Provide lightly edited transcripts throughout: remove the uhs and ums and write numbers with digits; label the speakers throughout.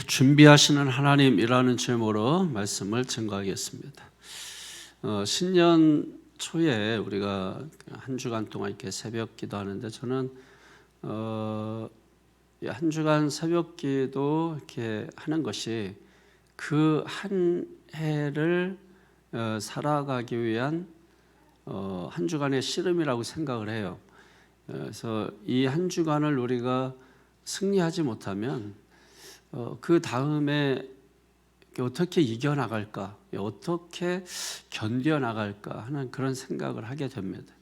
Speaker 1: 준비하시는 하나님이라는 제목으로 말씀을 증거하겠습니다. 신년 초에 우리가 한 주간 동안 이렇게 새벽 기도하는데 저는 한 주간 새벽 기도 이렇게 하는 것이 그 한 해를 살아가기 위한 한 주간의 씨름이라고 생각을 해요. 그래서 이 한 주간을 우리가 승리하지 못하면 그 다음에 어떻게 이겨나갈까, 어떻게 견뎌나갈까 하는 그런 생각을 하게 됩니다.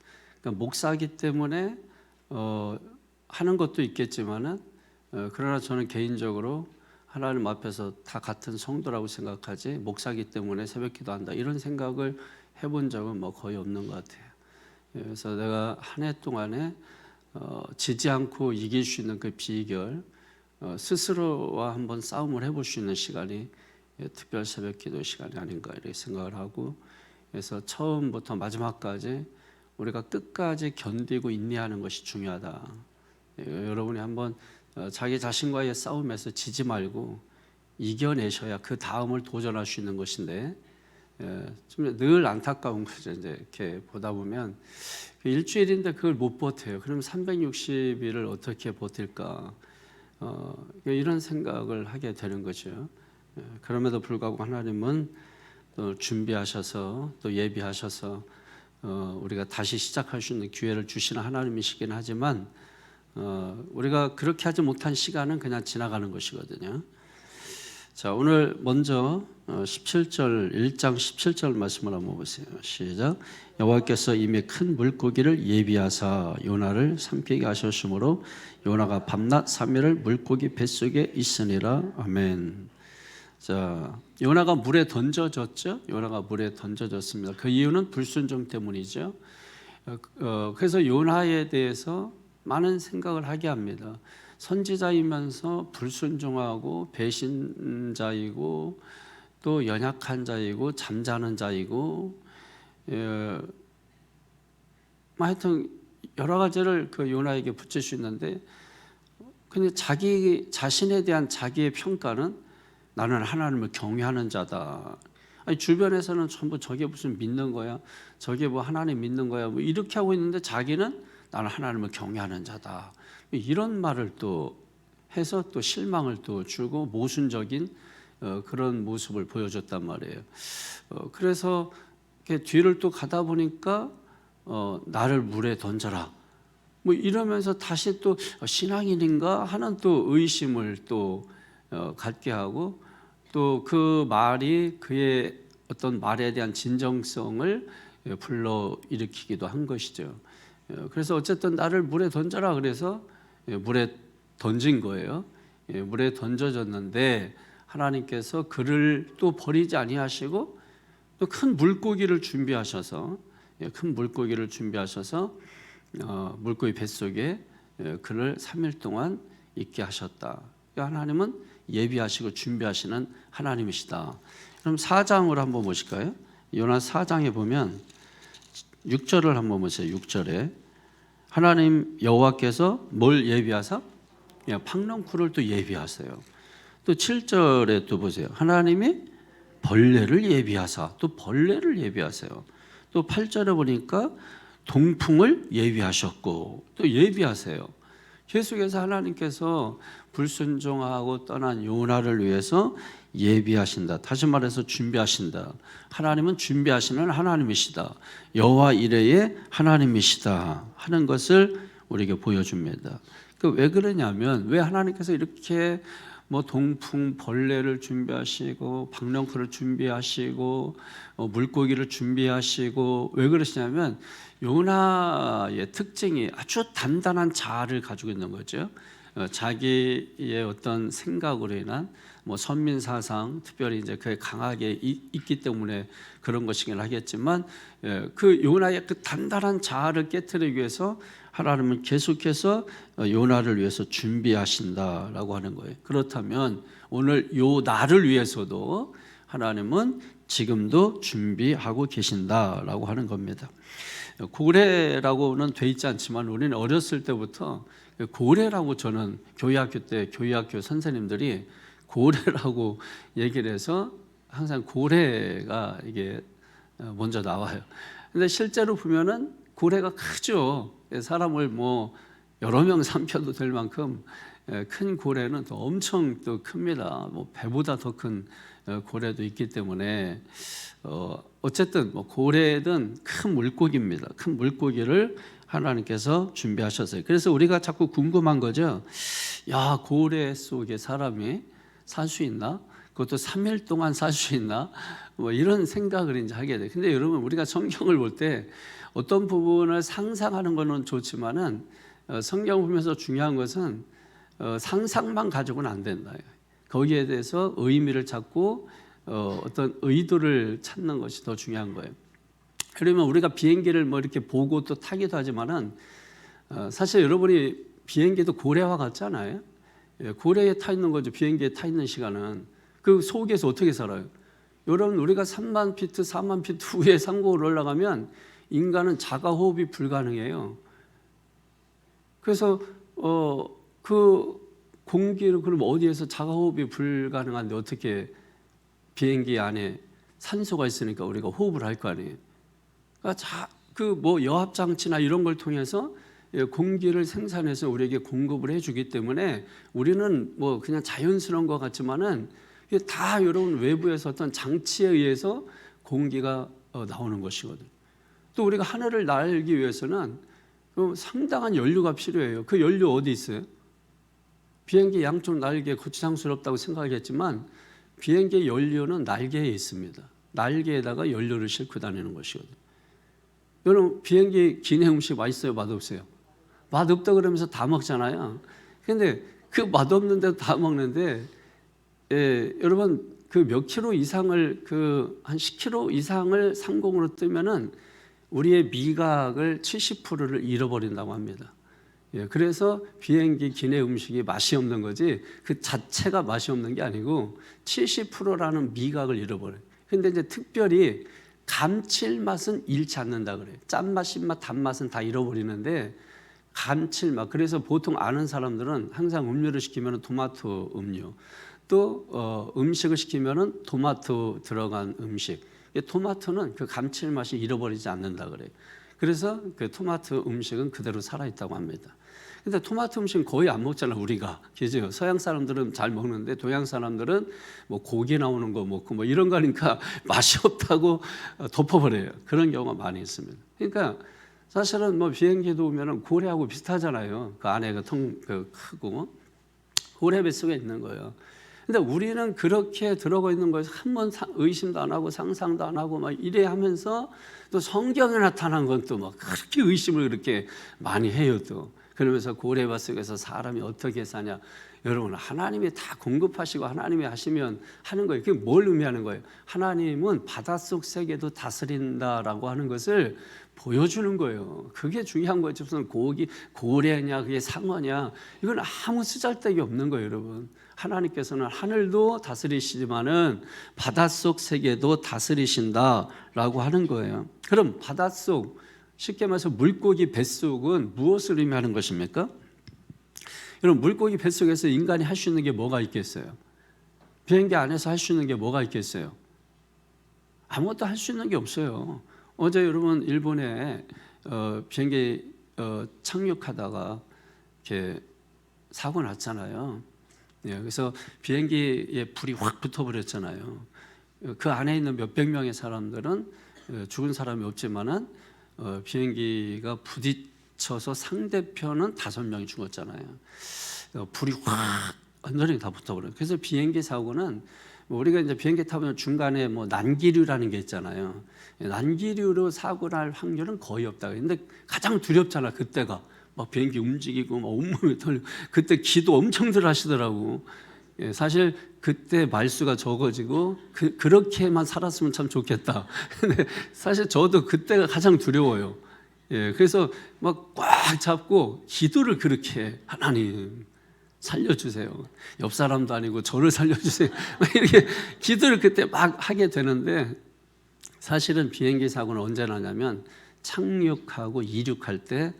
Speaker 1: 그러니까 목사이기 때문에 하는 것도 있겠지만은 그러나 저는 개인적으로 하나님 앞에서 다 같은 성도라고 생각하지 목사이기 때문에 새벽 기도한다 이런 생각을 해본 적은 거의 없는 것 같아요. 그래서 내가 한 해 동안에 지지 않고 이길 수 있는 그 비결, 스스로와 한번 싸움을 해볼 수 있는 시간이 특별 새벽 기도 시간이 아닌가 이렇게 생각을 하고, 그래서 처음부터 마지막까지 우리가 끝까지 견디고 인내하는 것이 중요하다. 여러분이 한번 자기 자신과의 싸움에서 지지 말고 이겨내셔야 그 다음을 도전할 수 있는 것인데, 좀 늘 안타까운 거죠. 이제 이렇게 보다 보면 일주일인데 그걸 못 버텨요. 그럼 360일을 어떻게 버틸까? 이런 생각을 하게 되는 거죠. 그럼에도 불구하고 하나님은 또 준비하셔서 또 예비하셔서 우리가 다시 시작할 수 있는 기회를 주시는 하나님이시긴 하지만 우리가 그렇게 하지 못한 시간은 그냥 지나가는 것이거든요. 자, 오늘 먼저 17절 1장 17절 말씀을 한번 보세요. 시작. 여호와께서 이미 큰 물고기를 예비하사 요나를 삼키게 하셨으므로 요나가 밤낮 3일을 물고기 뱃속에 있으니라. 아멘. 자, 요나가 물에 던져졌죠. 요나가 물에 던져졌습니다. 그 이유는 불순종 때문이죠. 그래서 요나에 대해서 많은 생각을 하게 합니다. 선지자이면서 불순종하고 배신자이고 또 연약한 자이고 잠자는 자이고, 하여튼 여러 가지를 그 요나에게 붙일 수 있는데, 근데 자기 자신에 대한 자기의 평가는 나는 하나님을 경외하는 자다. 아니, 주변에서는 전부 저게 무슨 믿는 거야, 저게 뭐 하나님 믿는 거야, 뭐 이렇게 하고 있는데 자기는 나는 하나님을 경외하는 자다. 이런 말을 또 해서 또 실망을 또 주고 모순적인 그런 모습을 보여줬단 말이에요. 그래서 뒤를 또 가다 보니까 나를 물에 던져라 뭐 이러면서 다시 또 신앙인인가 하는 또 의심을 또 갖게 하고, 또 그 말이 그의 어떤 말에 대한 진정성을 불러일으키기도 한 것이죠. 그래서 어쨌든 나를 물에 던져라 그래서 물에 던진 거예요. 물에 던져졌는데 하나님께서 그를 또 버리지 아니하시고 또 큰 물고기를 준비하셔서 물고기 뱃속에 그를 3일 동안 있게 하셨다. 하나님은 예비하시고 준비하시는 하나님이시다. 그럼 4장으로 한번 보실까요? 요나 4장에 보면 6절을 한번 보세요. 6절에 하나님 여호와께서 뭘 예비하사? 박넝쿨을 또 예비하세요. 또 7절에 또 보세요. 하나님이 벌레를 예비하사, 또 벌레를 예비하세요. 또 8절에 보니까 동풍을 예비하셨고 또 예비하세요. 계속해서 하나님께서 불순종하고 떠난 요나를 위해서 예비하신다. 다시 말해서 준비하신다. 하나님은 준비하시는 하나님이시다. 여호와 이레의 하나님이시다 하는 것을 우리에게 보여줍니다. 왜 그러냐면, 왜 하나님께서 이렇게 뭐 동풍 벌레를 준비하시고 박넝쿨을 준비하시고 물고기를 준비하시고 왜 그러시냐면, 요나의 특징이 아주 단단한 자아를 가지고 있는 거죠. 자기의 어떤 생각으로 인한 뭐 선민 사상, 특별히 이제 그게 강하게 있기 때문에 그런 것이긴 하겠지만, 그 요나의 그 단단한 자아를 깨트리기 위해서 하나님은 계속해서 요나를 위해서 준비하신다라고 하는 거예요. 그렇다면 오늘 요 나를 위해서도 하나님은 지금도 준비하고 계신다라고 하는 겁니다. 고래라고는 돼 있지 않지만 우리는 어렸을 때부터 고래라고, 저는 교회학교 때 교회학교 선생님들이 고래라고 얘기를 해서 항상 고래가 이게 먼저 나와요. 근데 실제로 보면은 고래가 크죠. 사람을 뭐 여러 명 삼켜도 될 만큼 큰 고래는 또 엄청 또 큽니다. 뭐 배보다 더 큰 고래도 있기 때문에 어쨌든 뭐 고래든 큰 물고기입니다. 큰 물고기를 하나님께서 준비하셨어요. 그래서 우리가 자꾸 궁금한 거죠. 야, 고래 속에 사람이 살 수 있나? 그것도 3일 동안 살 수 있나? 뭐 이런 생각을 이제 하게 돼요. 근데 여러분, 우리가 성경을 볼 때 어떤 부분을 상상하는 거는 좋지만은 성경 보면서 중요한 것은 상상만 가지고는 안 된다. 거기에 대해서 의미를 찾고 어떤 의도를 찾는 것이 더 중요한 거예요. 그러면 우리가 비행기를 뭐 이렇게 보고 또 타기도 하지만은 사실 여러분이 비행기도 고래와 같잖아요. 고래에 타 있는 거죠. 비행기에 타 있는 시간은 그 속에서 어떻게 살아요? 여러분, 우리가 3만 피트, 4만 피트 위에 상공을 올라가면 인간은 자가 호흡이 불가능해요. 그래서 그 공기를 그럼 어디에서 자가 호흡이 불가능한데 어떻게 비행기 안에 산소가 있으니까 우리가 호흡을 할 거 아니에요. 그러니까 그 뭐 여합 장치나 이런 걸 통해서 공기를 생산해서 우리에게 공급을 해주기 때문에 우리는 뭐 그냥 자연스러운 것 같지만은 이게 다 여러분 외부에서 어떤 장치에 의해서 공기가 나오는 것이거든요. 또 우리가 하늘을 날기 위해서는 상당한 연료가 필요해요. 그 연료 어디 있어요? 비행기 양쪽 날개 거추장스럽다고 생각하겠지만 비행기 연료는 날개에 있습니다. 날개에다가 연료를 싣고 다니는 것이거든요. 여러분, 비행기 기내 음식 맛있어요? 맛없어요? 맛없다 그러면서 다 먹잖아요. 근데 그 맛없는데도 다 먹는데 여러분, 그 몇 킬로 이상을 한 10킬로 이상을 상공으로 뜨면은 우리의 미각을 70%를 잃어버린다고 합니다. 그래서 비행기 기내 음식이 맛이 없는 거지 그 자체가 맛이 없는 게 아니고 70%라는 미각을 잃어버려요. 근데 이제 특별히 감칠맛은 잃지 않는다 그래요. 짠맛, 신맛, 단맛은 다 잃어버리는데 감칠맛. 그래서 보통 아는 사람들은 항상 음료를 시키면 토마토 음료, 또 음식을 시키면 토마토 들어간 음식. 토마토는 그 감칠맛이 잃어버리지 않는다 그래요. 그래서 그 토마토 음식은 그대로 살아있다고 합니다. 근데 토마토 음식은 거의 안 먹잖아 우리가. 그죠? 서양 사람들은 잘 먹는데 동양 사람들은 뭐 고기 나오는 거 먹고 뭐 이런 거니까 맛이 없다고 덮어버려요. 그런 경우가 많이 있습니다. 그러니까 사실은 뭐 비행기도 오면은 고래하고 비슷하잖아요. 그 안에 그 크고 고래 뱃속에 있는 거예요. 근데 우리는 그렇게 들어가 있는 거에서 한 번 의심도 안 하고 상상도 안 하고 막 이래 하면서 또 성경에 나타난 건 또 막 그렇게 의심을 그렇게 많이 해요 또. 그러면서 고래밭 속에서 사람이 어떻게 사냐. 여러분, 하나님이 다 공급하시고 하나님이 하시면 하는 거예요. 그게 뭘 의미하는 거예요? 하나님은 바닷속 세계도 다스린다라고 하는 것을 보여주는 거예요. 그게 중요한 거죠. 무슨 고래냐, 그게 상어냐, 이건 아무 쓰잘데기 없는 거예요, 여러분. 하나님께서는 하늘도 다스리시지만은 바닷속 세계도 다스리신다라고 하는 거예요. 그럼 바닷속, 쉽게 말해서 물고기 뱃속은 무엇을 의미하는 것입니까? 여러분, 물고기 뱃속에서 인간이 할 수 있는 게 뭐가 있겠어요? 비행기 안에서 할 수 있는 게 뭐가 있겠어요? 아무것도 할 수 있는 게 없어요. 어제 여러분 일본에 비행기 착륙하다가 이렇게 사고 났잖아요. 그래서 비행기에 불이 확 붙어버렸잖아요. 그 안에 있는 몇백 명의 사람들은 죽은 사람이 없지만은 비행기가 부딪혀서 상대편은 5명이 죽었잖아요. 불이 확 완전히 다 붙어버려요. 그래서 비행기 사고는 우리가 이제 비행기 타면 중간에 뭐 난기류라는 게 있잖아요. 난기류로 사고 날 확률은 거의 없다. 근데 가장 두렵잖아 그때가. 막 비행기 움직이고 막 온몸이 떨리고 그때 기도 엄청들 하시더라고. 사실 그때 말수가 적어지고 그렇게만 살았으면 참 좋겠다. 근데 사실 저도 그때가 가장 두려워요. 그래서 막 꽉 잡고 기도를 그렇게 해. 하나님 살려주세요. 옆 사람도 아니고 저를 살려주세요. 이렇게 기도를 그때 막 하게 되는데 사실은 비행기 사고는 언제 나냐면 착륙하고 이륙할 때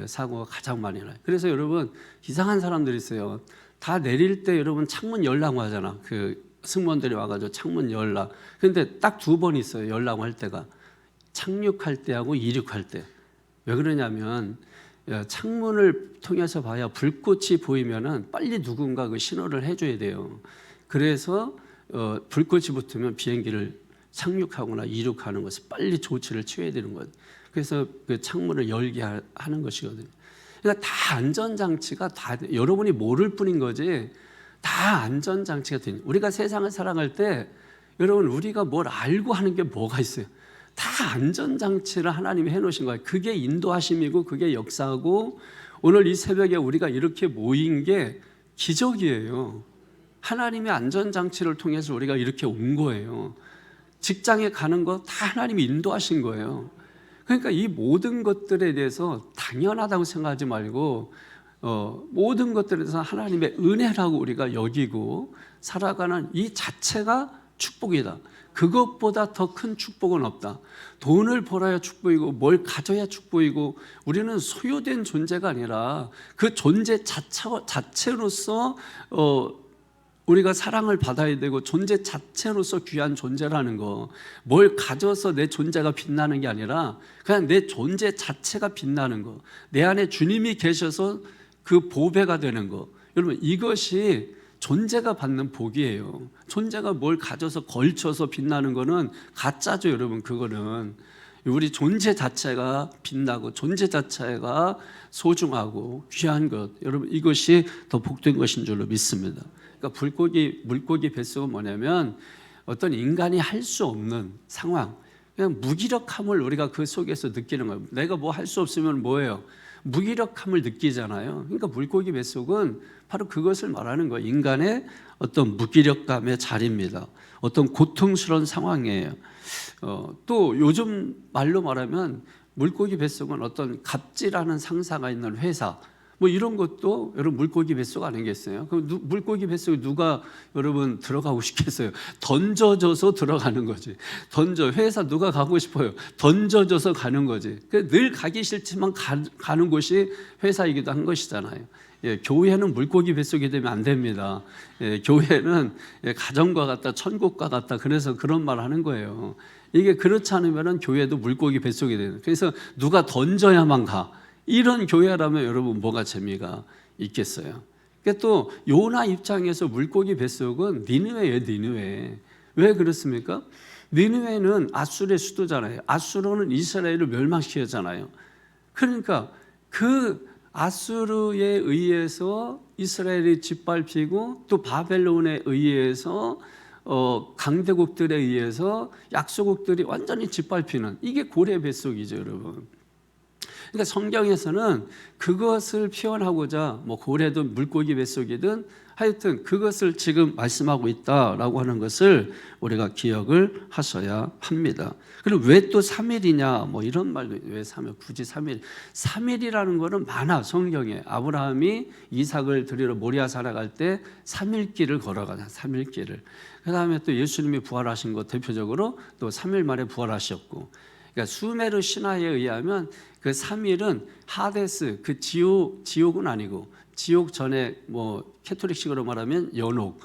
Speaker 1: 사고가 가장 많이 나요. 그래서 여러분 이상한 사람들이 있어요. 다 내릴 때 여러분 창문 열라고 하잖아. 그 승무원들이 와가지고 창문 열라. 근데 딱 2번 있어요. 열라고 할 때가. 착륙할 때하고 이륙할 때. 왜 그러냐면 창문을 통해서 봐야 불꽃이 보이면은 빨리 누군가 그 신호를 해줘야 돼요. 그래서 불꽃이 붙으면 비행기를 착륙하거나 이륙하는 것을 빨리 조치를 취해야 되는 거예요. 그래서 그 창문을 열게 하는 것이거든요. 그러니까 다 안전장치가 다 여러분이 모를 뿐인 거지 다 안전장치가 되는. 우리가 세상을 살아갈 때 여러분 우리가 뭘 알고 하는 게 뭐가 있어요? 다 안전장치를 하나님이 해놓으신 거예요. 그게 인도하심이고 그게 역사고 오늘 이 새벽에 우리가 이렇게 모인 게 기적이에요. 하나님의 안전장치를 통해서 우리가 이렇게 온 거예요. 직장에 가는 거 다 하나님이 인도하신 거예요. 그러니까 이 모든 것들에 대해서 당연하다고 생각하지 말고 모든 것들에 대해서 하나님의 은혜라고 우리가 여기고 살아가는 이 자체가 축복이다. 그것보다 더 큰 축복은 없다. 돈을 벌어야 축복이고 뭘 가져야 축복이고 우리는 소유된 존재가 아니라 그 존재 자체로서 우리가 사랑을 받아야 되고 존재 자체로서 귀한 존재라는 거. 뭘 가져서 내 존재가 빛나는 게 아니라 그냥 내 존재 자체가 빛나는 거. 내 안에 주님이 계셔서 그 보배가 되는 거. 여러분 이것이 존재가 받는 복이에요. 존재가 뭘 가져서 걸쳐서 빛나는 거는 가짜죠. 여러분 그거는 우리 존재 자체가 빛나고 존재 자체가 소중하고 귀한 것. 여러분 이것이 더 복된 것인 줄로 믿습니다. 그러니까 물고기 뱃속은 뭐냐면 어떤 인간이 할 수 없는 상황, 그냥 무기력함을 우리가 그 속에서 느끼는 거예요. 내가 뭐 할 수 없으면 뭐예요? 무기력함을 느끼잖아요. 그러니까 물고기 뱃속은 바로 그것을 말하는 거예요. 인간의 어떤 무기력감의 자리입니다. 어떤 고통스러운 상황이에요. 또 요즘 말로 말하면 물고기 뱃속은 어떤 갑질하는 상사가 있는 회사, 뭐 이런 것도 여러분 물고기 뱃속 아니겠어요? 그럼 물고기 뱃속에 누가 여러분 들어가고 싶겠어요? 던져져서 들어가는 거지. 회사 누가 가고 싶어요? 던져져서 가는 거지. 늘 가기 싫지만 가는 곳이 회사이기도 한 것이잖아요. 교회는 물고기 뱃속이 되면 안 됩니다. 교회는 가정과 같다, 천국과 같다. 그래서 그런 말 하는 거예요. 이게 그렇지 않으면 교회도 물고기 뱃속이 돼요. 그래서 누가 던져야만 가. 이런 교회라면 여러분 뭐가 재미가 있겠어요? 그러니까 또 요나 입장에서 물고기 뱃속은 니느웨예요. 니느웨. 왜 그렇습니까? 니느웨는 아수르의 수도잖아요. 아수르는 이스라엘을 멸망시켰잖아요. 그러니까 그 아수르에 의해서 이스라엘이 짓밟히고 또 바벨론에 의해서 강대국들에 의해서 약소국들이 완전히 짓밟히는 이게 고래 뱃속이죠, 여러분. 그러니까 성경에서는 그것을 표현하고자 뭐 고래든 물고기 뱃속이든 하여튼 그것을 지금 말씀하고 있다라고 하는 것을 우리가 기억을 하셔야 합니다. 그럼 왜 또 3일이냐 뭐 이런 말도 왜 3일 굳이 3일 3일이라는 거는 많아. 성경에 아브라함이 이삭을 드리러 모리아 살아갈 때 3일 길을 걸어가자. 3일 길을. 그다음에 또 예수님이 부활하신 것 대표적으로 또 3일 만에 부활하셨고, 그러니까 수메르 신화에 의하면 그 3일은 하데스, 그 지옥은 아니고 지옥 전에 뭐 캐톨릭식으로 말하면 연옥,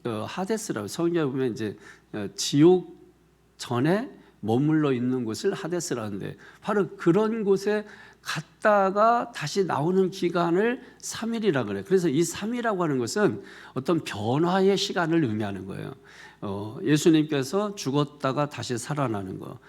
Speaker 1: 하데스라고 성경에 보면 이제 지옥 전에 머물러 있는 곳을 하데스라는데 바로 그런 곳에 갔다가 다시 나오는 기간을 3일이라 그래요. 그래서 이 3일이라고 하는 것은 어떤 변화의 시간을 의미하는 거예요. 예수님께서 죽었다가 다시 살아나는 거.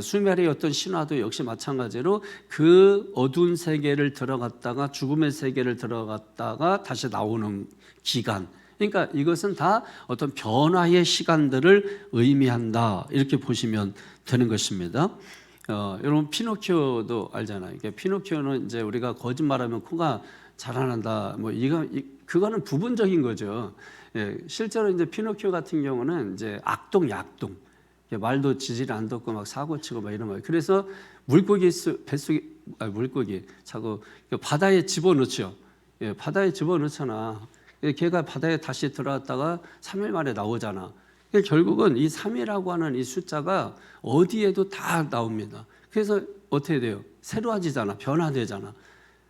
Speaker 1: 수메르의 어떤 신화도 역시 마찬가지로 그 어두운 세계를 들어갔다가 죽음의 세계를 들어갔다가 다시 나오는 기간. 그러니까 이것은 다 어떤 변화의 시간들을 의미한다. 이렇게 보시면 되는 것입니다. 여러분 피노키오도 알잖아요. 그러니까 피노키오는 이제 우리가 거짓말하면 코가 자라난다. 뭐 그거는 부분적인 거죠. 실제로 이제 피노키오 같은 경우는 이제 악동, 약동, 말도 지지를 안 듣고 막 사고 치고 막 이런 거예요. 그래서 물고기 자꾸 바다에 집어넣죠. 바다에 집어넣잖아. 걔가 바다에 다시 들어갔다가 3일 만에 나오잖아. 결국은 이 3이라고 하는 이 숫자가 어디에도 다 나옵니다. 그래서 어떻게 돼요? 새로워지잖아. 변화되잖아.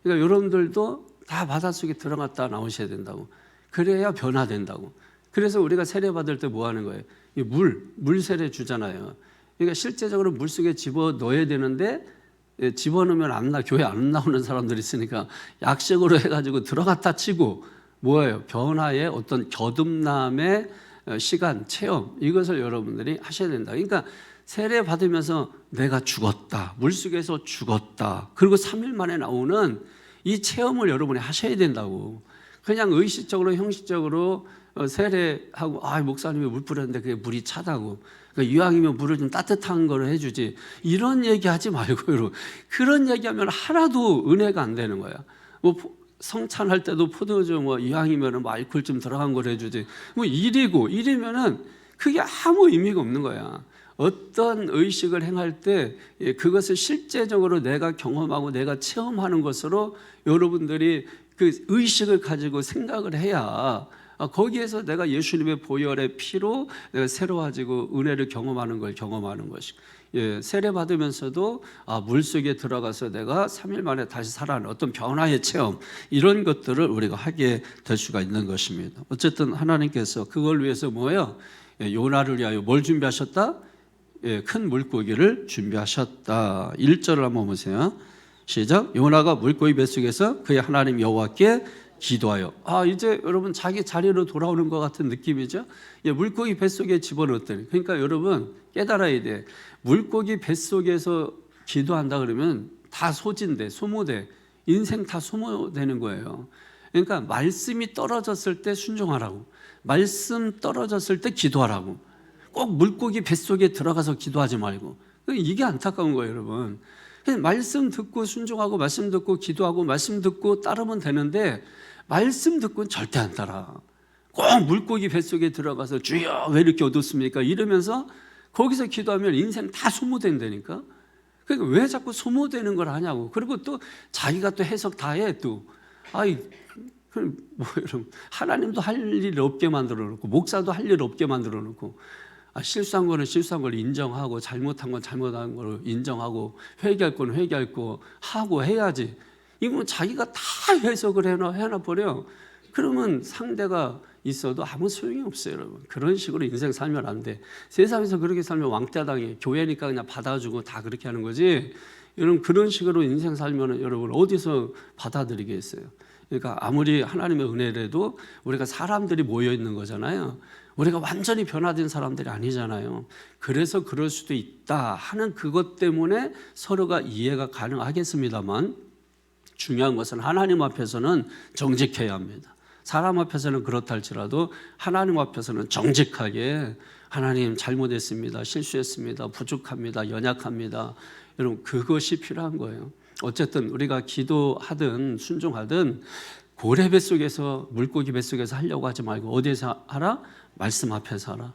Speaker 1: 그러니까 여러분들도 다 바닷속에 들어갔다 나오셔야 된다고. 그래야 변화된다고. 그래서 우리가 세례 받을 때 뭐 하는 거예요? 물 세례 주잖아요. 그러니까 실제적으로 물속에 집어 넣어야 되는데 집어넣으면 교회 안 나오는 사람들이 있으니까 약식으로 해가지고 들어갔다 치고 뭐예요? 변화의 어떤 거듭남의 시간, 체험, 이것을 여러분들이 하셔야 된다. 그러니까 세례 받으면서 내가 죽었다, 물속에서 죽었다, 그리고 3일 만에 나오는 이 체험을 여러분이 하셔야 된다고. 그냥 의식적으로 형식적으로 세례하고 목사님이 물 뿌렸는데 그게 물이 차다고, 그러니까 이왕이면 물을 좀 따뜻한 거로 해주지, 이런 얘기하지 말고 여러분. 그런 얘기하면 하나도 은혜가 안 되는 거야. 뭐 성찬할 때도 포도주 이왕이면 알코올 좀 들어간 걸 해주지, 이리면은 그게 아무 의미가 없는 거야. 어떤 의식을 행할 때 그것을 실제적으로 내가 경험하고 내가 체험하는 것으로 여러분들이 그 의식을 가지고 생각을 해야 거기에서 내가 예수님의 보혈의 피로 내가 새로워지고 은혜를 경험하는 것이. 세례 받으면서도 물속에 들어가서 내가 3일 만에 다시 살아나는 어떤 변화의 체험, 이런 것들을 우리가 하게 될 수가 있는 것입니다. 어쨌든 하나님께서 그걸 위해서 뭐예요? 요나를 위하여 뭘 준비하셨다? 큰 물고기를 준비하셨다. 1절을 한번 보세요. 시작. 요나가 물고기 뱃속에서 그의 하나님 여호와께 기도하여. 이제 여러분 자기 자리로 돌아오는 것 같은 느낌이죠. 물고기 뱃속에 집어넣었더니. 그러니까 여러분 깨달아야 돼. 물고기 뱃속에서 기도한다 그러면 다 소모돼. 인생 다 소모되는 거예요. 그러니까 말씀이 떨어졌을 때 순종하라고, 말씀 떨어졌을 때 기도하라고. 꼭 물고기 뱃속에 들어가서 기도하지 말고. 이게 안타까운 거예요, 여러분. 말씀 듣고 순종하고, 말씀 듣고 기도하고, 말씀 듣고 따르면 되는데 말씀 듣고는 절대 안 따라. 꼭 물고기 뱃속에 들어가서 주여 왜 이렇게 어둡습니까? 이러면서 거기서 기도하면 인생 다 소모된다니까. 그러니까 왜 자꾸 소모되는 걸 하냐고. 그리고 또 자기가 또 해석 다 해. 여러분, 하나님도 할 일 없게 만들어 놓고, 목사도 할 일 없게 만들어 놓고, 실수한 거는 실수한 걸 인정하고, 잘못한 건 잘못한 걸 인정하고, 회개할 건 회개할 거 하고 해야지. 이건 자기가 다 해석을 해놔 버려. 그러면 상대가 있어도 아무 소용이 없어요, 여러분. 그런 식으로 인생 살면 안 돼. 세상에서 그렇게 살면 왕따 당해. 교회니까 그냥 받아주고 다 그렇게 하는 거지. 여러분 그런 식으로 인생 살면 여러분 어디서 받아들이겠어요? 그러니까 아무리 하나님의 은혜라도 우리가 사람들이 모여 있는 거잖아요. 우리가 완전히 변화된 사람들이 아니잖아요. 그래서 그럴 수도 있다 하는 그것 때문에 서로가 이해가 가능하겠습니다만, 중요한 것은 하나님 앞에서는 정직해야 합니다. 사람 앞에서는 그렇다 할지라도 하나님 앞에서는 정직하게, 하나님 잘못했습니다, 실수했습니다, 부족합니다, 연약합니다. 여러분 그것이 필요한 거예요. 어쨌든 우리가 기도하든 순종하든 고래 뱃속에서, 물고기 뱃속에서 하려고 하지 말고 어디에서 하라? 말씀 앞에서 하라.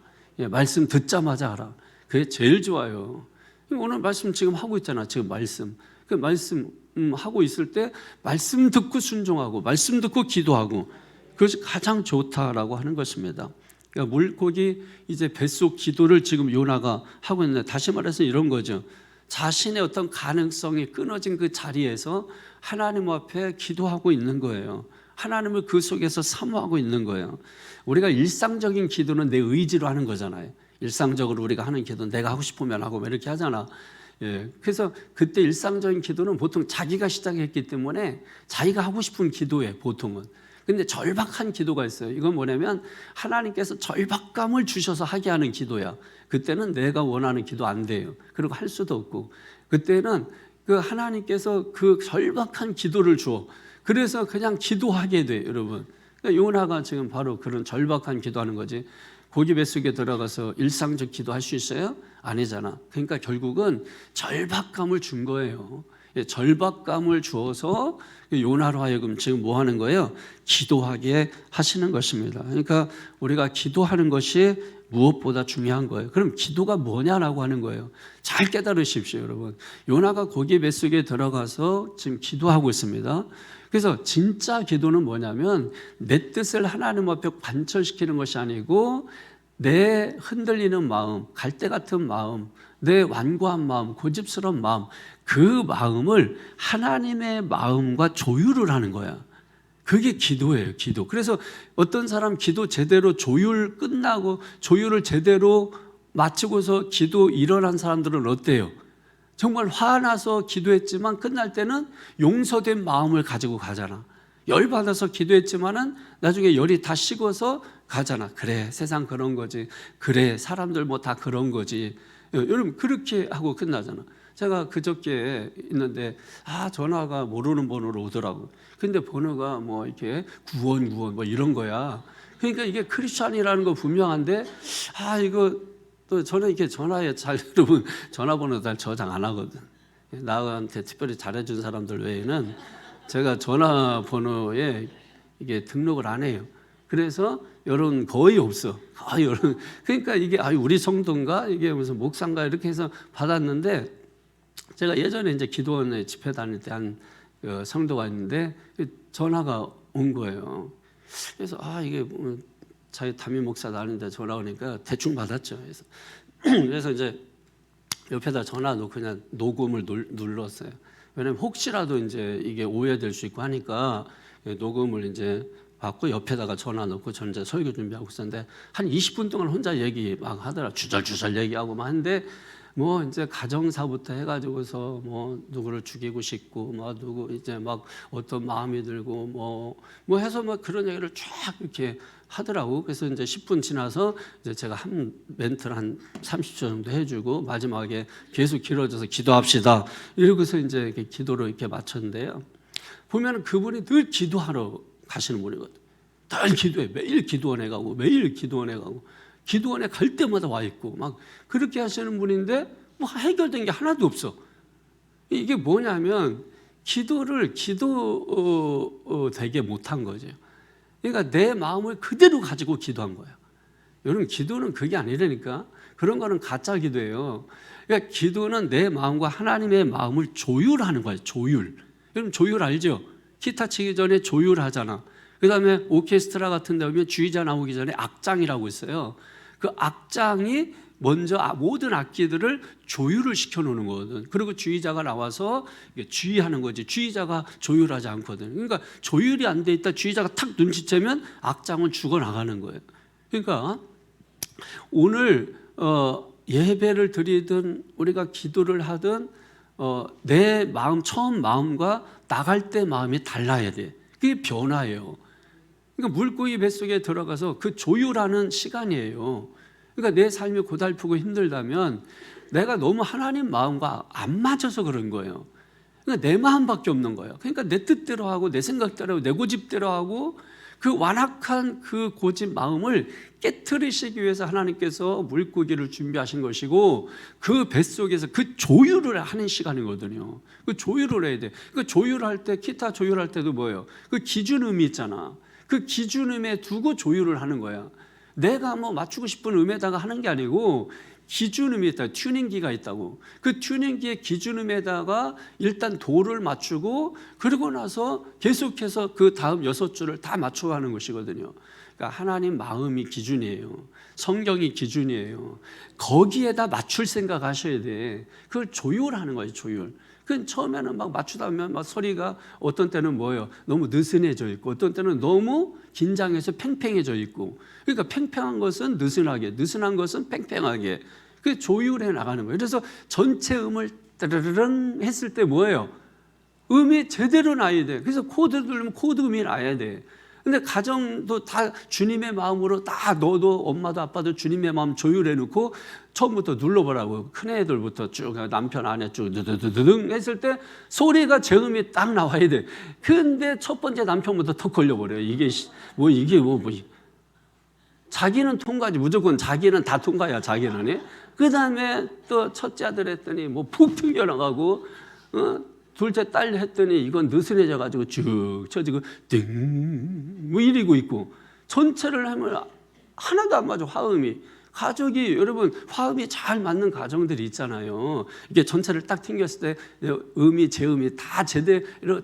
Speaker 1: 말씀 듣자마자 하라. 그게 제일 좋아요. 오늘 말씀 지금 하고 있잖아. 지금 말씀. 그 말씀 하고 있을 때 말씀 듣고 순종하고, 말씀 듣고 기도하고, 그것이 가장 좋다라고 하는 것입니다. 그러니까 물고기 이제 뱃속 기도를 지금 요나가 하고 있는데, 다시 말해서 이런 거죠. 자신의 어떤 가능성이 끊어진 그 자리에서 하나님 앞에 기도하고 있는 거예요. 하나님을 그 속에서 사모하고 있는 거예요. 우리가 일상적인 기도는 내 의지로 하는 거잖아요. 일상적으로 우리가 하는 기도는 내가 하고 싶으면 하고 이렇게 하잖아. 그래서 그때 일상적인 기도는 보통 자기가 시작했기 때문에 자기가 하고 싶은 기도에 보통은. 근데 절박한 기도가 있어요. 이건 뭐냐면 하나님께서 절박감을 주셔서 하게 하는 기도야. 그때는 내가 원하는 기도 안 돼요. 그리고 할 수도 없고. 그때는 그 하나님께서 그 절박한 기도를 줘. 그래서 그냥 기도하게 돼, 여러분. 그러니까 요나가 지금 바로 그런 절박한 기도하는 거지. 고기 뱃속에 들어가서 일상적 기도할 수 있어요? 아니잖아. 그러니까 결국은 절박감을 준 거예요. 절박감을 주어서 요나로 하여금 지금 뭐 하는 거예요? 기도하게 하시는 것입니다. 그러니까 우리가 기도하는 것이 무엇보다 중요한 거예요. 그럼 기도가 뭐냐라고 하는 거예요. 잘 깨달으십시오, 여러분. 요나가 고기 뱃속에 들어가서 지금 기도하고 있습니다. 그래서 진짜 기도는 뭐냐면 내 뜻을 하나님 앞에 관철시키는 것이 아니고 내 흔들리는 마음, 갈대 같은 마음, 내 완고한 마음, 고집스러운 마음, 그 마음을 하나님의 마음과 조율을 하는 거야. 그게 기도예요, 기도. 그래서 어떤 사람 기도 제대로 조율 끝나고 조율을 제대로 마치고서 기도 일어난 사람들은 어때요? 정말 화나서 기도했지만 끝날 때는 용서된 마음을 가지고 가잖아. 열받아서 기도했지만은 나중에 열이 다 식어서 가잖아. 그래, 세상 그런 거지. 그래, 사람들 뭐 다 그런 거지. 여러분, 그렇게 하고 끝나잖아. 제가 그저께 있는데 전화가 모르는 번호로 오더라고. 근데 번호가 뭐 이렇게 9원 뭐 이런 거야. 그러니까 이게 크리스찬이라는 거 분명한데 이거 또 저는 이렇게 전화에 잘 여러분 전화번호 잘 저장 안 하거든. 나한테 특별히 잘해준 사람들 외에는 제가 전화번호에 이게 등록을 안 해요. 그래서 여론 거의 없어. 여론. 그러니까 이게 우리 성도인가 이게 무슨 목사인가 이렇게 해서 받았는데 제가 예전에 이제 기도원에 집회 다닐 때 한 성도가 있는데 전화가 온 거예요. 그래서 이게 자기 담임 목사도 아닌데 전화 오니까 대충 받았죠. 그래서 이제 옆에다 전화 놓고 그냥 녹음을 눌렀어요. 왜냐면 혹시라도 이제 이게 오해될 수 있고 하니까 녹음을 이제 받고 옆에다가 전화 놓고 저는 이제 설교 준비하고 있었는데 한 20분 동안 혼자 얘기 막 하더라. 주절주절 얘기하고 막 하는데 뭐 이제 가정사부터 해가지고서 뭐 누구를 죽이고 싶고 뭐 누구 이제 막 어떤 마음이 들고 뭐 해서 막 그런 얘기를 쫙 이렇게 하더라고. 그래서 이제 10분 지나서 이제 제가 한 멘트를 한 30초 정도 해주고 마지막에 계속 길어져서 기도합시다 이러고서 이제 이렇게 기도로 이렇게 마쳤는데요. 보면은 그분이 늘 기도하러 가시는 분이거든. 늘 기도해. 매일 기도원에 가고 매일 기도원에 가고 기도원에 갈 때마다 와 있고 막 그렇게 하시는 분인데 뭐 해결된 게 하나도 없어. 이게 뭐냐면 기도를 되게 못한 거죠. 그러니까 내 마음을 그대로 가지고 기도한 거예요. 여러분 기도는 그게 아니라니까. 그런 거는 가짜 기도예요. 그러니까 기도는 내 마음과 하나님의 마음을 조율하는 거예요. 조율. 여러분 조율 알죠? 기타 치기 전에 조율하잖아. 그 다음에 오케스트라 같은 데 보면 주의자 나오기 전에 악장이라고 있어요. 그 악장이 먼저 모든 악기들을 조율을 시켜놓는 거거든. 그리고 주의자가 나와서 주의하는 거지. 주의자가 조율하지 않거든. 그러니까 조율이 안 돼 있다 주의자가 탁 눈치채면 악장은 죽어나가는 거예요. 그러니까 오늘 예배를 드리든 우리가 기도를 하든 내 마음, 처음 마음과 나갈 때 마음이 달라야 돼. 그게 변화예요. 그러니까 물고기 뱃속에 들어가서 그 조율하는 시간이에요. 그러니까 내 삶이 고달프고 힘들다면 내가 너무 하나님 마음과 안 맞아서 그런 거예요. 그러니까 내 마음밖에 없는 거예요. 그러니까 내 뜻대로 하고 내 생각대로 하고 내 고집대로 하고 그 완악한 그 고집 마음을 깨트리시기 위해서 하나님께서 물고기를 준비하신 것이고 그 뱃속에서 그 조율을 하는 시간이거든요. 그 조율을 해야 돼. 그 조율할 때 기타 조율할 때도 뭐예요? 그 기준음이 있잖아. 그 기준음에 두고 조율을 하는 거야. 내가 뭐 맞추고 싶은 음에다가 하는 게 아니고 기준음이 있다. 튜닝기가 있다고. 그 튜닝기의 기준음에다가 일단 도를 맞추고 그러고 나서 계속해서 그 다음 6줄을 다 맞춰가는 것이거든요. 그러니까 하나님 마음이 기준이에요. 성경이 기준이에요. 거기에다 맞출 생각 하셔야 돼. 그걸 조율하는 거예요. 조율. 그 처음에는 막 맞추다 보면 막 소리가 어떤 때는 뭐예요? 너무 느슨해져 있고 어떤 때는 너무 긴장해서 팽팽해져 있고. 그러니까 팽팽한 것은 느슨하게, 느슨한 것은 팽팽하게. 그 조율해 나가는 거예요. 그래서 전체 음을 따르릉 했을 때 뭐예요? 음이 제대로 나야 돼. 그래서 코드 들으면 코드 음이 나야 돼. 근데 가정도 다 주님의 마음으로 다 너도 엄마도 아빠도 주님의 마음 조율해 놓고 처음부터 눌러보라고. 큰애들부터 쭉 남편 아내 쭉 드드드등 했을 때 소리가 제 음이 딱 나와야 돼. 근데 첫 번째 남편부터 턱 걸려버려요. 이게 뭐 자기는 통과지. 무조건 자기는 다 통과야. 자기는. 그 다음에 또 첫째 아들 했더니 뭐 푹 튕겨나가고 둘째 딸 했더니 이건 느슨해져 가지고 쭉 쳐지고 띵뭐 이러고 있고 전체를 하면 하나도 안 맞아. 화음이. 가족이 여러분 화음이 잘 맞는 가정들이 있잖아요. 이게 전체를 딱 튕겼을 때 음이 제 음이 다 제대로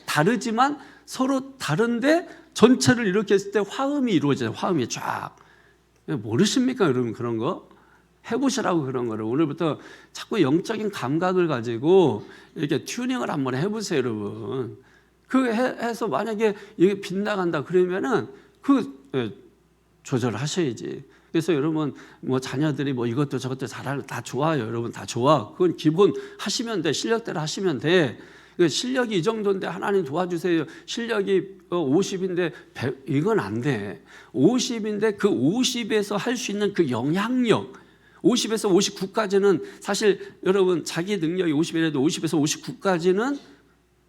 Speaker 1: 다르지만 서로 다른데 전체를 이렇게 했을 때 화음이 이루어져요. 화음이 쫙. 모르십니까 여러분 그런 거? 해보시라고 그런 거를 오늘부터 자꾸 영적인 감각을 가지고 이렇게 튜닝을 한번 해보세요, 여러분. 그 해서 만약에 이게 빗나간다 그러면은 조절하셔야지. 그래서 여러분 뭐 자녀들이 뭐 이것도 저것도 잘하는 다 좋아요. 여러분 다 좋아. 그건 기본 하시면 돼. 실력대로 하시면 돼. 실력이 이 정도인데 하나님 도와주세요. 실력이 50인데 100, 이건 안 돼. 50인데 그 50에서 할 수 있는 그 영향력 50에서 59까지는 사실 여러분 자기 능력이 50이라도 50에서 59까지는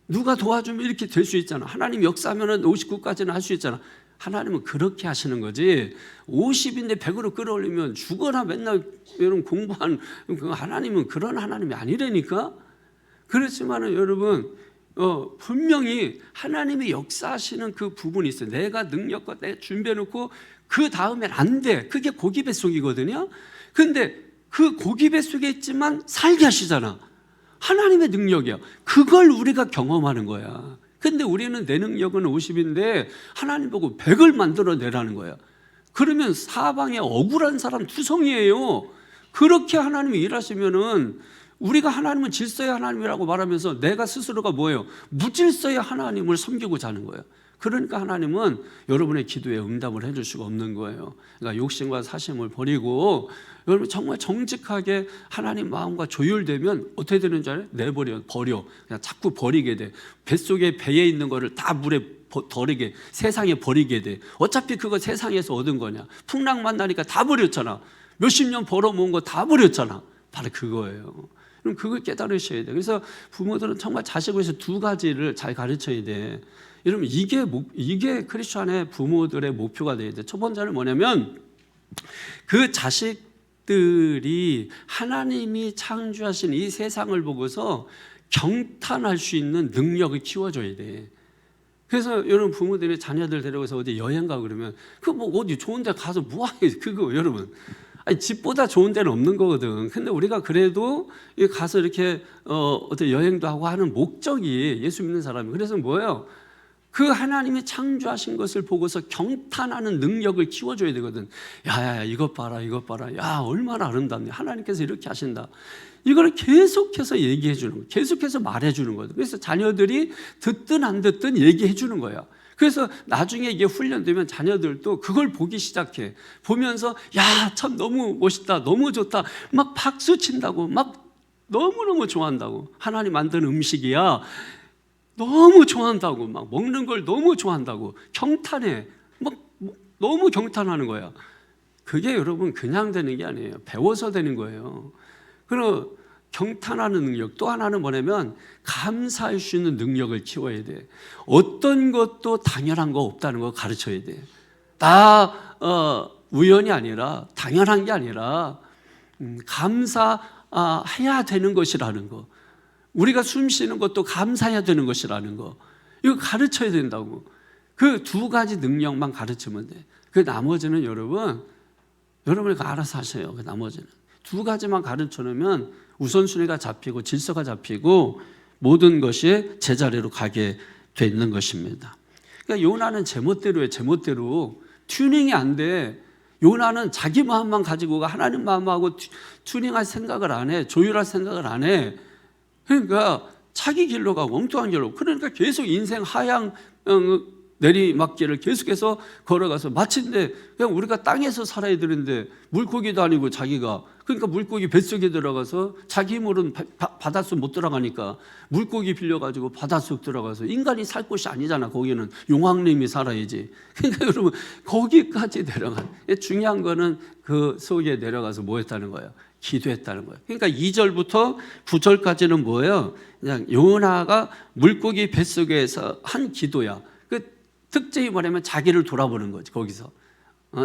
Speaker 1: 누가 도와주면 이렇게 될 수 있잖아. 하나님 역사하면 59까지는 할 수 있잖아. 하나님은 그렇게 하시는 거지. 50인데 100으로 끌어올리면 죽어라 맨날 이런 공부한 하나님은 그런 하나님이 아니라니까. 그렇지만은 여러분 분명히 하나님이 역사하시는 그 부분이 있어요. 내가 능력과 내 준비해놓고 그 다음엔 안 돼. 그게 고기 뱃속이거든요. 근데 그 고기 뱃속에 있지만 살게 하시잖아. 하나님의 능력이야. 그걸 우리가 경험하는 거야. 근데 우리는 내 능력은 50인데 하나님 보고 100을 만들어내라는 거야. 그러면 사방에 억울한 사람 투성이에요. 그렇게 하나님이 일하시면은 우리가 하나님은 질서의 하나님이라고 말하면서 내가 스스로가 뭐예요? 무질서의 하나님을 섬기고자 하는 거예요. 그러니까 하나님은 여러분의 기도에 응답을 해줄 수가 없는 거예요. 그러니까 욕심과 사심을 버리고 여러분 정말 정직하게 하나님 마음과 조율되면 어떻게 되는 줄 알아요? 버려. 그냥 자꾸 버리게 돼. 뱃속에 배에 있는 거를 다 물에 버리게, 세상에 버리게 돼. 어차피 그거 세상에서 얻은 거냐. 풍랑 만나니까 다 버렸잖아. 몇십 년 벌어모은 거 다 버렸잖아. 바로 그거예요. 그럼 그걸 깨달으셔야 돼. 그래서 부모들은 정말 자식을 위해서 두 가지를 잘 가르쳐야 돼. 여러분 이게 크리스천의 부모들의 목표가 돼야 돼. 첫 번째는 뭐냐면 그 자식들이 하나님이 창조하신 이 세상을 보고서 경탄할 수 있는 능력을 키워줘야 돼. 그래서 여러분 부모들이 자녀들 데려가서 어디 여행 가 그러면 그 뭐 어디 좋은 데 가서 뭐 하게 그거 여러분 아니, 집보다 좋은 데는 없는 거거든. 근데 우리가 그래도 가서 이렇게 어떤 여행도 하고 하는 목적이 예수 믿는 사람이 그래서 뭐예요? 그 하나님이 창조하신 것을 보고서 경탄하는 능력을 키워줘야 되거든. 야야야 이것 봐라 이것 봐라. 야 얼마나 아름답네. 하나님께서 이렇게 하신다. 이걸 계속해서 얘기해 주는 거예요. 계속해서 말해 주는 거예요. 그래서 자녀들이 듣든 안 듣든 얘기해 주는 거예요. 그래서 나중에 이게 훈련되면 자녀들도 그걸 보기 시작해. 보면서 야, 참 너무 멋있다. 너무 좋다. 막 박수 친다고. 막 너무너무 좋아한다고. 하나님 만든 음식이야. 너무 좋아한다고. 막 먹는 걸 너무 좋아한다고. 경탄해. 막 너무 경탄하는 거야. 그게 여러분 그냥 되는 게 아니에요. 배워서 되는 거예요. 그리고 경탄하는 능력 또 하나는 뭐냐면 감사할 수 있는 능력을 키워야 돼. 어떤 것도 당연한 거 없다는 거 가르쳐야 돼. 다 우연이 아니라 당연한 게 아니라 감사해야 되는 것이라는 거. 우리가 숨 쉬는 것도 감사해야 되는 것이라는 거. 이거 가르쳐야 된다고. 그 두 가지 능력만 가르치면 돼. 그 나머지는 여러분이 알아서 하세요. 그 나머지는. 두 가지만 가르쳐 놓으면 우선순위가 잡히고 질서가 잡히고 모든 것이 제자리로 가게 돼 있는 것입니다. 그러니까 요나는 제멋대로예요. 제멋대로 튜닝이 안 돼. 요나는 자기 마음만 가지고 가. 하나님 마음하고 튜닝할 생각을 안 해. 조율할 생각을 안 해. 그러니까 자기 길로 가고 엉뚱한 길로. 그러니까 계속 인생 하향 내리막길을 계속해서 걸어가서 마침내 그냥 우리가 땅에서 살아야 되는데 물고기도 아니고 자기가 그러니까 물고기 뱃속에 들어가서 자기 힘으로는 바닷속 못 들어가니까 물고기 빌려가지고 바닷속 들어가서 인간이 살 곳이 아니잖아. 거기는 용왕님이 살아야지. 그러니까 여러분 거기까지 내려간 중요한 거는 그 속에 내려가서 뭐 했다는 거예요? 기도했다는 거예요. 그러니까 2절부터 9절까지는 뭐예요? 그냥 요나가 물고기 뱃속에서 한 기도야. 특징이 뭐냐면 자기를 돌아보는 거지. 거기서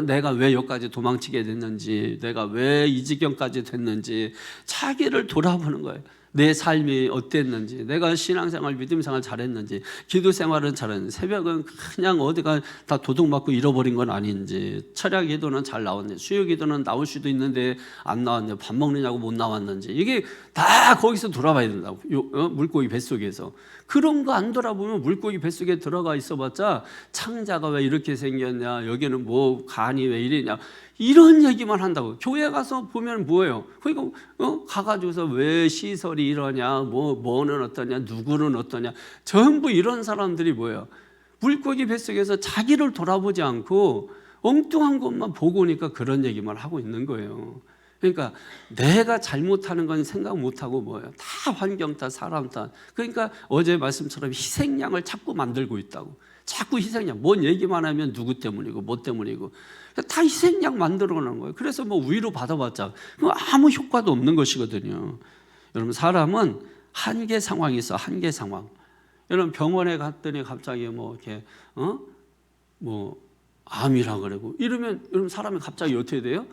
Speaker 1: 내가 왜 여기까지 도망치게 됐는지, 내가 왜 이 지경까지 됐는지 자기를 돌아보는 거예요. 내 삶이 어땠는지, 내가 신앙생활, 믿음생활 잘했는지, 기도생활은 잘했는지, 새벽은 그냥 어디가 다 도둑맞고 잃어버린 건 아닌지, 철야 기도는 잘 나왔는지, 수요 기도는 나올 수도 있는데 안 나왔는지, 밥 먹느냐고 못 나왔는지, 이게 다 거기서 돌아봐야 된다고. 물고기 뱃속에서. 그런 거 안 돌아보면 물고기 뱃속에 들어가 있어봤자 창자가 왜 이렇게 생겼냐, 여기는 뭐 간이 왜 이러냐, 이런 얘기만 한다고. 교회 가서 보면 뭐예요? 그러니까 가가지고서 왜 시설이 이러냐, 뭐는 어떠냐, 누구는 어떠냐, 전부 이런 사람들이 뭐예요? 물고기 뱃속에서 자기를 돌아보지 않고 엉뚱한 것만 보고 오니까 그런 얘기만 하고 있는 거예요. 그러니까 내가 잘못하는 건 생각 못하고 뭐예요? 다 환경 탓, 사람 탓. 그러니까 어제 말씀처럼 희생양을 자꾸 만들고 있다고. 자꾸 희생양, 뭔 얘기만 하면 누구 때문이고 뭐 때문이고 다 희생양 만들어 놓은 거예요. 그래서 뭐 위로 받아봤자 아무 효과도 없는 것이거든요. 여러분, 사람은 한계 상황이 있어. 한계 상황. 여러분, 병원에 갔더니 갑자기 뭐 이렇게 암이라 그러고 이러면 여러분, 사람이 갑자기 어떻게 돼요?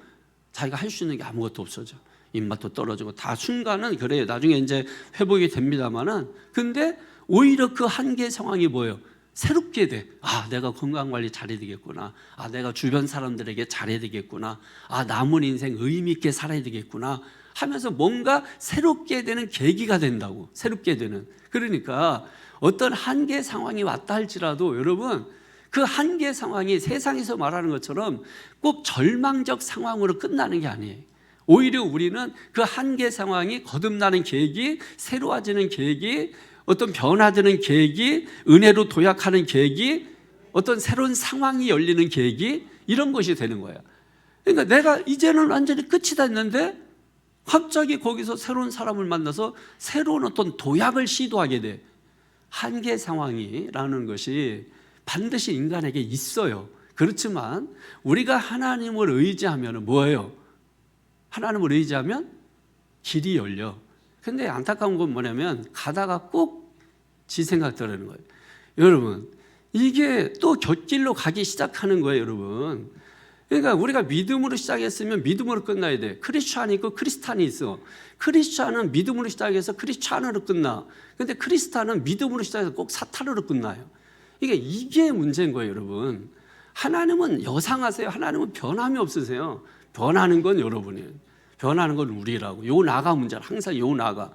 Speaker 1: 자기가 할 수 있는 게 아무것도 없어져. 입맛도 떨어지고 다 순간은 그래요. 나중에 이제 회복이 됩니다만은, 근데 오히려 그 한계 상황이 뭐예요? 새롭게 돼. 아, 내가 건강관리 잘해야 되겠구나. 아, 내가 주변 사람들에게 잘해야 되겠구나. 아, 남은 인생 의미 있게 살아야 되겠구나 하면서 뭔가 새롭게 되는 계기가 된다고. 새롭게 되는. 그러니까 어떤 한계 상황이 왔다 할지라도 여러분, 그 한계 상황이 세상에서 말하는 것처럼 꼭 절망적 상황으로 끝나는 게 아니에요. 오히려 우리는 그 한계 상황이 거듭나는 계기, 새로워지는 계기, 어떤 변화되는 계기, 은혜로 도약하는 계기, 어떤 새로운 상황이 열리는 계기, 이런 것이 되는 거예요. 그러니까 내가 이제는 완전히 끝이 다 했는데 갑자기 거기서 새로운 사람을 만나서 새로운 어떤 도약을 시도하게 돼. 한계 상황이라는 것이 반드시 인간에게 있어요. 그렇지만 우리가 하나님을 의지하면 뭐예요? 하나님을 의지하면 길이 열려. 근데 안타까운 건 뭐냐면 가다가 꼭 지 생각 들으는 거예요. 여러분, 이게 또 곁길로 가기 시작하는 거예요, 여러분. 그러니까 우리가 믿음으로 시작했으면 믿음으로 끝나야 돼. 크리스찬이 있고 크리스탄이 있어. 크리스찬은 믿음으로 시작해서 크리스찬으로 끝나. 근데 크리스탄은 믿음으로 시작해서 꼭 사탄으로 끝나요. 이게 문제인 거예요, 여러분. 하나님은 여상하세요. 하나님은 변함이 없으세요. 변하는 건 여러분이에요. 변하는 건 우리라고. 요 나가 문제라. 항상 요 나가.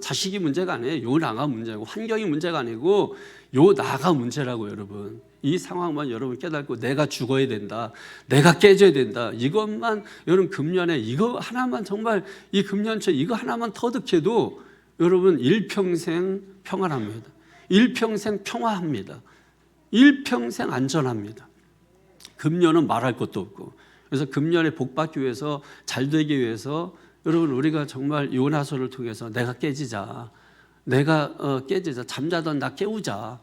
Speaker 1: 자식이 문제가 아니에요. 요 나가 문제고, 환경이 문제가 아니고 요 나가 문제라고. 여러분, 이 상황만 여러분 깨닫고 내가 죽어야 된다, 내가 깨져야 된다, 이것만 여러분 금년에 이거 하나만, 정말 이 금년초 이거 하나만 터득해도 여러분 일평생 평안합니다. 일평생 평화합니다. 일평생 안전합니다. 금년은 말할 것도 없고. 그래서 금년에 복 받기 위해서, 잘 되기 위해서 여러분, 우리가 정말 요나서를 통해서 내가 깨지자, 내가 깨지자, 잠자던 나 깨우자,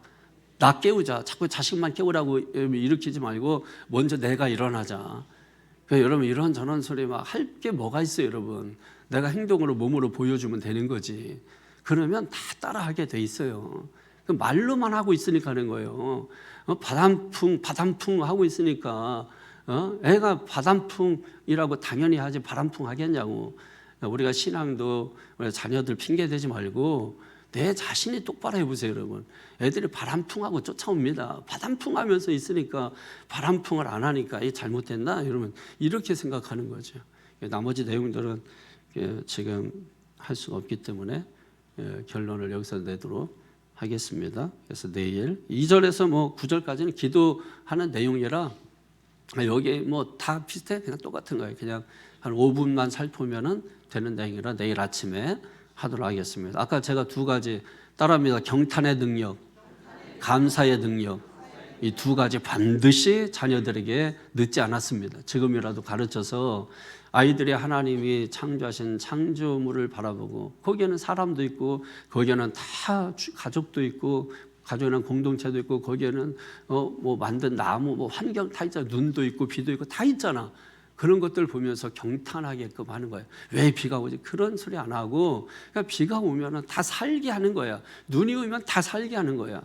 Speaker 1: 나 깨우자. 자꾸 자식만 깨우라고 일으키지 말고 먼저 내가 일어나자. 그러니까 여러분, 이런 저런 소리 막 할 게 뭐가 있어요, 여러분. 내가 행동으로 몸으로 보여주면 되는 거지. 그러면 다 따라하게 돼 있어요. 말로만 하고 있으니까 하는 거예요. 바람풍 하고 있으니까 애가 바람풍이라고 당연히 하지 바람풍 하겠냐고. 우리가 신앙도 우리 자녀들 핑계 대지 말고 내 자신이 똑바로 해보세요, 여러분. 애들이 바람풍하고 쫓아옵니다. 바람풍하면서 있으니까 바람풍을 안 하니까 이 잘못됐나? 여러분, 이렇게 생각하는 거죠. 나머지 내용들은 지금 할 수가 없기 때문에 결론을 여기서 내도록 하겠습니다. 그래서 내일 2절에서 뭐 9절까지는 기도하는 내용이라 여기 뭐 다 비슷해. 그냥 똑같은 거예요. 그냥 한 5분만 살펴면은 되는 내용이라 내일 아침에 하도록 하겠습니다. 아까 제가 두 가지 따라합니다. 경탄의 능력, 감사의 능력, 이 두 가지 반드시 자녀들에게 늦지 않았습니다. 지금이라도 가르쳐서 아이들이 하나님이 창조하신 창조물을 바라보고, 거기에는 사람도 있고, 거기에는 다 가족도 있고, 가족이나 공동체도 있고, 거기에는 뭐 만든 나무, 뭐 환경 다 있잖아. 눈도 있고 비도 있고 다 있잖아. 그런 것들 보면서 경탄하게끔 하는 거예요. 왜 비가 오지? 그런 소리 안 하고, 그러니까 비가 오면은 다 살게 하는 거야. 눈이 오면 다 살게 하는 거야.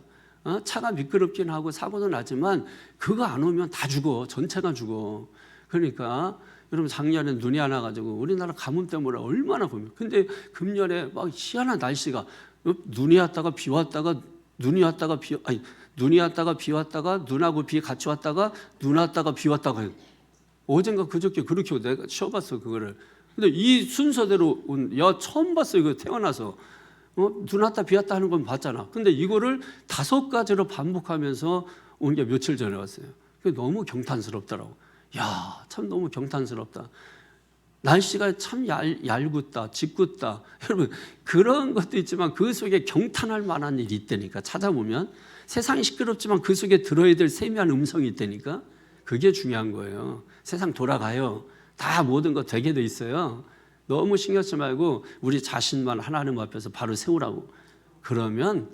Speaker 1: 차가 미끄럽긴 하고 사고도 나지만 그거 안 오면 다 죽어. 전체가 죽어. 그러니까 여러분, 작년에 눈이 안 와가지고 우리나라 가뭄 때문에 얼마나 보면. 근데 금년에 막 희한한 날씨가 눈이 왔다가 비 왔다가 눈이 왔다가 눈이 왔다가 비 왔다가 눈하고 비 같이 왔다가 눈 왔다가 비 왔다가. 어젠가 그저께 그렇게 내가 쉬어봤어 그거를. 근데 이 순서대로 야 처음 봤어 이거 태어나서. 눈 왔다 비 왔다 하는 건 봤잖아. 근데 이거를 5가지로 반복하면서 온 게 며칠 전에 왔어요. 그게 너무 경탄스럽더라고. 야, 참 너무 경탄스럽다. 날씨가 참 얄궂다, 짓궂다. 여러분, 그런 것도 있지만 그 속에 경탄할 만한 일이 있다니까. 찾아보면 세상이 시끄럽지만 그 속에 들어야 될 세미한 음성이 있다니까. 그게 중요한 거예요. 세상 돌아가요. 다 모든 거 되게 돼 있어요. 너무 신경 쓰지 말고 우리 자신만 하나님 앞에서 바로 세우라고. 그러면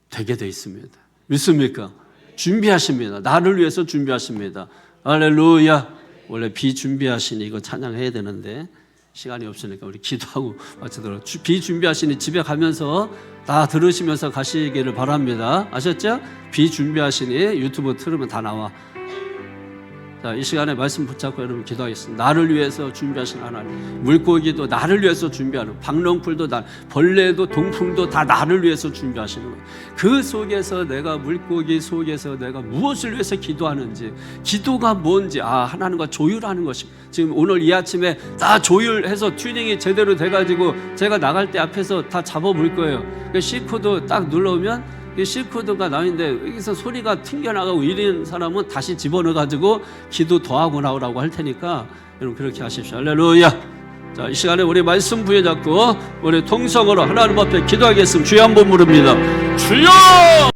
Speaker 1: 되게 돼 있습니다. 믿습니까? 준비하십니다. 나를 위해서 준비하십니다. 할렐루야. 원래 비준비하시니 이거 찬양해야 되는데 시간이 없으니까 우리 기도하고 마치도록. 비준비하시니 집에 가면서 다 들으시면서 가시기를 바랍니다. 아셨죠? 비준비하시니 유튜브 틀으면 다 나와. 자, 이 시간에 말씀 붙잡고 여러분 기도하겠습니다. 나를 위해서 준비하신 하나님. 물고기도 나를 위해서 준비하는, 박농풀도 벌레도 동풍도 다 나를 위해서 준비하시는 거예요. 그 속에서 내가 물고기 속에서 내가 무엇을 위해서 기도하는지, 기도가 뭔지 하나님과 조율하는 것이. 지금 오늘 이 아침에 다 조율해서 튜닝이 제대로 돼가지고 제가 나갈 때 앞에서 다 잡아볼 거예요. 그 C코드 딱 눌러오면 C코드가 나오는데 여기서 소리가 튕겨나가고 이런 사람은 다시 집어넣어가지고 기도 더하고 나오라고 할 테니까 여러분 그렇게 하십시오. 할렐루야. 자, 이 시간에 우리 말씀 부여잡고 우리 통성으로 하나님 앞에 기도하겠습니다. 주여 한번 부릅니다. 주여!